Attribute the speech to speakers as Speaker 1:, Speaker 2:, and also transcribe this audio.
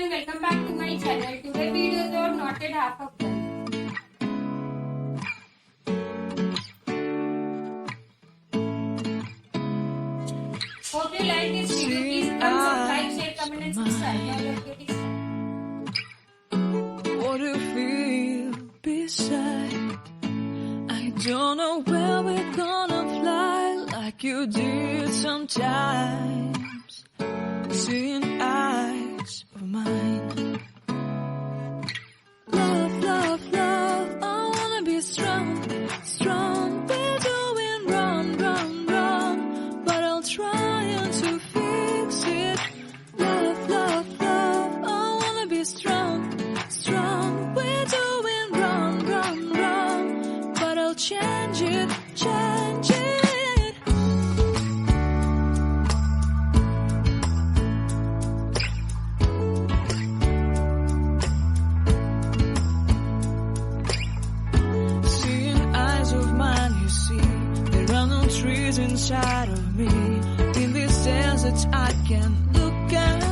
Speaker 1: everyone, welcome back to my channel. Today video is about knotted half of bun. Hope you like this video. Please subscribe, share, comment and subscribe. Now let's get started.
Speaker 2: What do you feel beside? I don't know where we're gonna fly like you did sometimes. Seeing eyes of mine. Love, love, love, I wanna be strong, strong. We're doing wrong, wrong, wrong, but I'll try to fix it. Love, love, love, I wanna be strong, strong. We're doing wrong, wrong, wrong, but I'll change it, change it. Trees inside of me. In this desert I can look at